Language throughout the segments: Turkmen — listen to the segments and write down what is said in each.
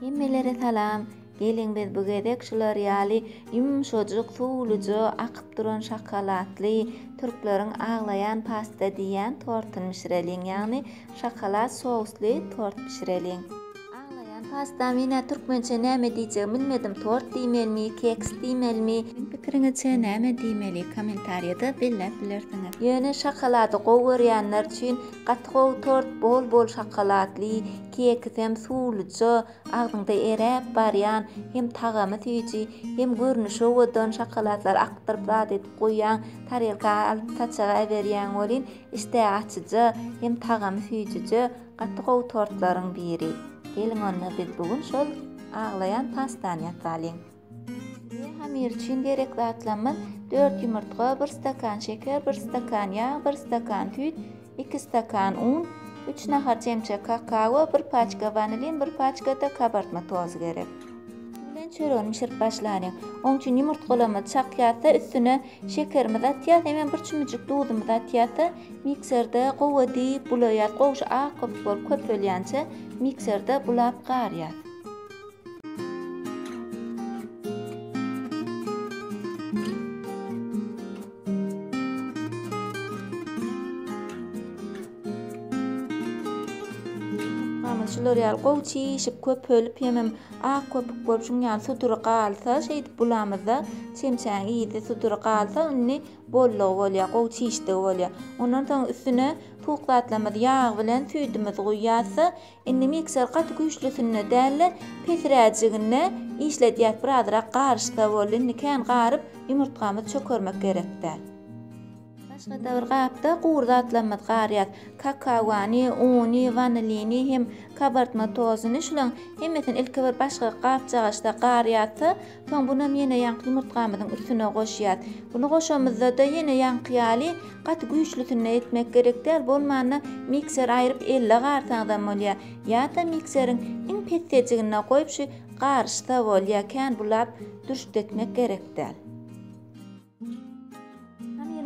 Hemmelere salam. Gelin biz bu gedek şular ýaly yumşajyk, suwluja, akyp duran şokoladly, türklerin aglayan pasta diýen tortyny pişireliň, ýagny şokolad sosly tort pişireliň. Aglayan pasta mine türkmençe näme diýjegimi bilmedim. Tort diýmelmi, keks diýmelmi? Pikiriňizçe näme diýmeli? Kommentariýada belläp bilersiňiz. Ýöne şokolady gowy görýänler üçin gatgow tort bol şokoladly, keks hem suwluja, agdyňda eräp barýan, hem tagamy tüýji, hem görnüşi owadan şokoladlar akdyryp zat edip goýýan, tarelka alyp saçaga berýän bolin, işte açyjy, hem tagamy tüýjüji gatgow tortlaryň biri. Gelin onu biz bugün şol aglayan pastany ýasalyň. Hamir üçin gerekli atlamyz 4 ýumurtga, 1 stakan şeker, 1 stakan ýağ, 1 stakan tüýt, 2 stakan un, 3 nahar çemçe kakao, 1 paçka vanilin, 1 paçka da kabartma tozu gerek. Bilen çöröni pişirip başlaryň. Oň üçin ýumurtgalamy çakýatsa, üstüne şekerimizi atýar, hemen bir çümüjük dudumuzy atýar, mikserde gowy diýip bulaýar, gowşy akyp bolup köpelýänçe mikserde bulap garýar. Şular ýaly gowy çyşyp köpelip hemem ak köpük bolup şuňan sudury galsa, şeýdip bulamyzda çemçäň iýdi sudury galsa, onni bollyg bolýar, gowy çyşdyk bolýar. Ondan soň üstüne tuğlatlamyz ýağ bilen süýdümiz goýýarsa, indi mikser gaty güýçlüsine dälle pesiräjigine işledýär, birazrak garşsa bolýar, indi kän garyp ýumurtgamyzy çökermek gerekdir. Başga da bir gapda gurdatlanmaz garýar. Kakaowany, uny, vanilini hem kabartma tozuny şulan hemmetin ilki bir başga gapçagaçda garýatsa, soň bunu ýene ýanky ýumurtgamyzyň üstüne goşýar. Bunu goşamyzda da ýene ýanky gaty güýçlüsine etmek gerekdir. Bolmany mikser aýryp elle garsaňdan bolýar. Ýa-da mikseriň iň petdejigine goýup şu garşsa bolýar, kän bulap dürşdetmek gerekdir.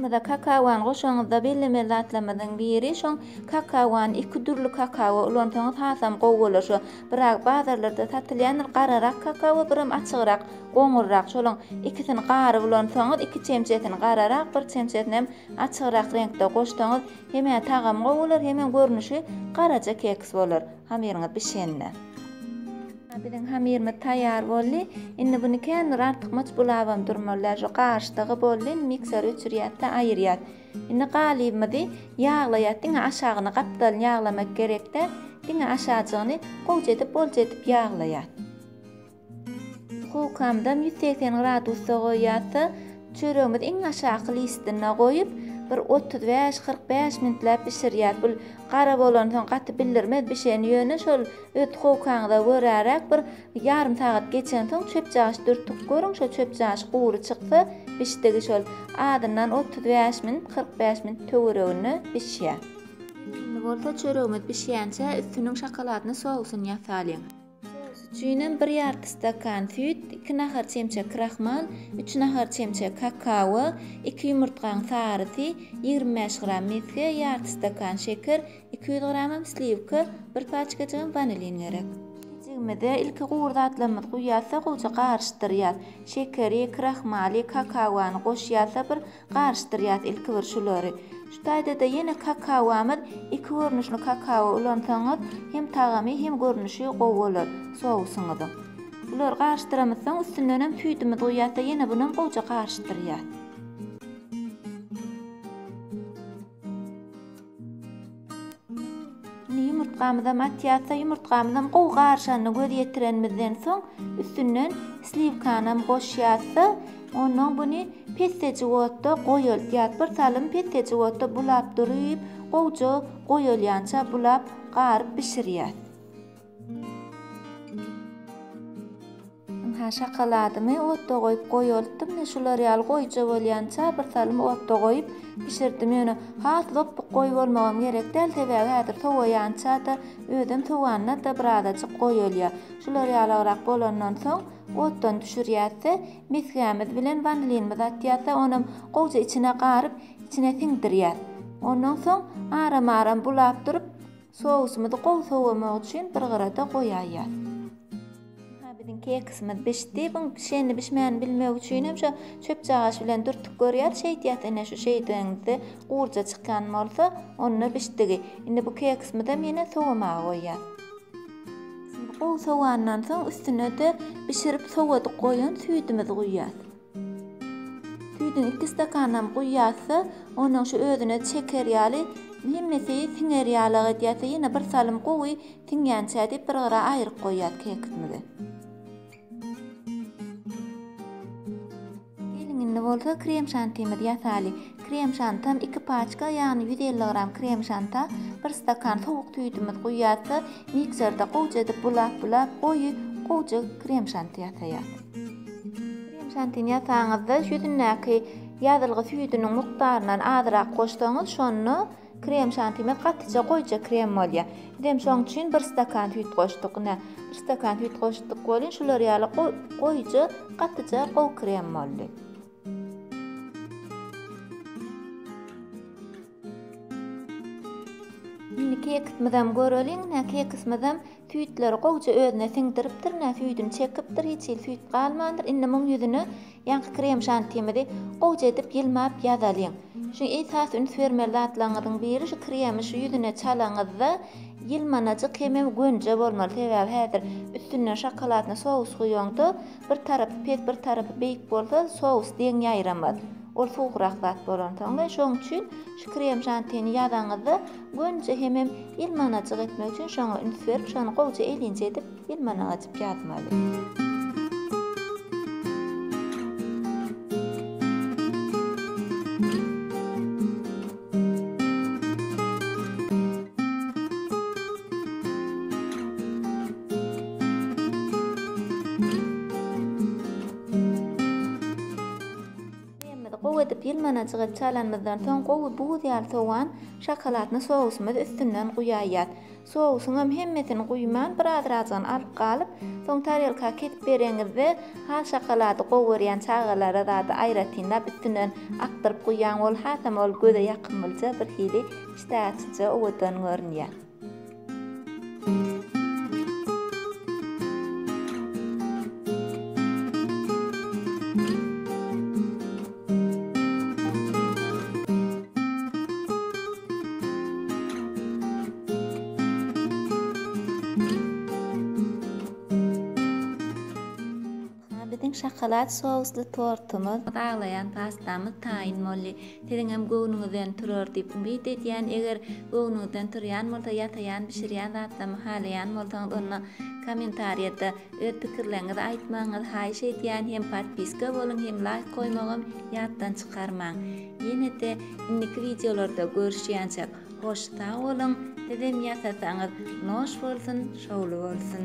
Da kakaowan goşaňyzda bellemeli zatlamyzyň biri şoň kakaowan 2 türlü kakao ulantaňyz hasam gowy bolar şu. Birak bazarlarda satylýan gararak kakao birim açygyrak, goňurrak şolaň ikisini gary ulantaňyz 2 çemçetini gararak, 1 çemçetini hem açygyrak reňkde goşsaňyz hemen tagamy gowy bolar, hemen görnüşi garaja keks bolar. Hamiriňiz pişende. Bilen hamirimi taýýar boldy. Indi buny kän artyk maç bulawam durmalar, şu garşdygy boldy, mikser öçürýärde aýyrýar. Indi galybymyzy ýaglaýar, diňe aşagyny gapdal ýaglamak gerekdir. Diňe aşagyny gowy jedip bol jedip ýaglaýar. Hokamda 180 gradusda goýýarsa, çöregimiz iň aşaky listine goýup bir 35-45 minutlap pişirýär. Bu gara bolan soň gaty bildirmez bişen ýöne şol öt howkaňda görärek bir ýarym saat geçen soň çöpjaş dürtük görüň, şo çöpjaş gury çyksa pişdigi şol adyndan 35 minut 45 minut töweregine pişýär. Indi bolsa çöregimiz pişýänçe üstüniň şokoladyny sosuny ýasalyň. Üçüňem 1,5 stakan süt, 2 nahar çemçe kraxmal, 3 nahar çemçe kakao, 2 ýumurtgaň sarysy, 25 gram miski, 1,5 stakan şeker, 200 gram slivka, 1 paçka vanilin gerek. Ýigmede ilki gurdatlamyz goýýarsa goýja garşdyrýar. Şekeri, kraxmaly, kakaowany goşýarsa bir garşdyrýar ilki bir şulary. Şu taýda da ýene kakaowamyz 2 görnüşli kakao ulansaňyz hem tagamy hem görnüşi gowy bolar sowusyňyzyň. Bular garşdyramyzsaň üstünden hem süýdümiz goýýarsa ýene bunu goýja garşdyrýar. Ýumurtgamyza matýatsa ýumurtgamyzyň gowy garşanyny göz ýetirenmizden soň üstünden slivkanam goşýarsa, onuň buny petdeji wotda goýulýar. Bir salym petdeji wotda bulap duryp, gowja goýulýança bulap garyp pişirýär. Ha şokoladymy otda goýup goýuldyp, şular ýaly goýja bolýança bir salym otda goýup pişirdim. Ýöne hat lopuk goýup bolmagam gerek däl, tebägi häzir sowaýança da ödem sowanyna da birazajyk goýulýar. Şular ýalyrak bolandan soň otdan düşürýärse, miskamiz bilen vanilinimiz atýarsa, onuň gowja içine garyp, içine siňdirýär. Ondan soň aram-aram bulap durup, sowusymyzy gowy sowamak üçin bir gyrada goýýar. Bizim keksimiz pişdi. Bu şeýle pişmän bilmek üçin hem şu çöp jagaş bilen dürtüp görýär. Şeýdýät ene şu şeýdeňizde gurja çykan bolsa, onu pişdigi. Indi bu keksimiz hem ýene sowamaga goýýar. O soğandan soň üstüne de pişirip sowadyk goýan süýdümizi goýýar. Süýdüň 2 stakanam goýýarsa, onuň şu özüne şeker ýaly, hemmesi siňer ýalyga edýärse ýene bir salym gowy siňýänçä diýip bir gara aýryp goýýar keksimizi. Gelinginde bolsa krem şantimiz ýasaly. Krem şantam 2 paçka, ýani 150 gram krem şanta, 1 stakan sowuk süýdümiz goýýarsa, mikserde gowja edip bulap goýup, gowja krem şanty ýasaýar. Krem şantyny ýasaňyzda yüzündäki ýazylgy süýdüniň mukdarynan azyrak goşsaňyz, şonu krem şantymy gatça goýja krem bolýar. Dem şoň üçin 1 stakan süýt goşdyk. 1 stakan süýt goşdyk bolýan, şular ýaly goýja gatça gow krem boldy. Keksimizdem göreliň, keksimizdem süýtleri gowja özüne siňdiripdir, süýdüni çekipdir, hiç il süýt galmandyr. Indi muň ýüzüne ýanky krem şantimizi gowja edip ýylmap ýazalyň. Şu esas ünsvermeli zatlaryň biri şu kremi şu ýüzüne çalaňyzda ýylmanajyk hemem gönje bolmaly. Sebäbi häzir üstüne şokoladny sous goýýaňda bir tarapy pes, bir tarapy beýik bolsa, sous deň ýaýramaz. Ol soğurak zat bolantaňda şoň üçin şu krem şantyny ýadaňyzda gönje hemem ýylmanajyk etmek üçin şoňa ünsverip şonu gowja elinje edip ýylmanajyp ýazmaly. Gowy edip ýylmanajyk çalanmazdan soň gowy buz ýaly sowan şokoladny sousumyz üstünden guýaýar. Sousuň hemmesini guýman, biraz rajan alyp galyp, soň tarelka ketip bereňizde ha şokolady gowurýan çagalary zady aýratynlap üstünden akdyryp guýýan ol hasam ol göze ýakyn bolsa bir hili iştäççe owadan görünýär. Bizim şokolad sously tortumyz, aglayan pastamyz taýin molly. Siziň hem göwnüňizden turar diýip umyt edýän. Eger göwnüňizden turýan bolsa, ýataýan, pişirýän zatlamy halaýan bolsaňyz onu kommentariýada öz pikirlerinizi aýtmaňyz haýyş edýän. Hem podpiska boluň, hem like goýmagam ýatdan çykarmaň. Ýene de indiki videolarda görüşýänçek hoş sag bolun. Dedem ýasasaňyz noş bolsun, şowly bolsun.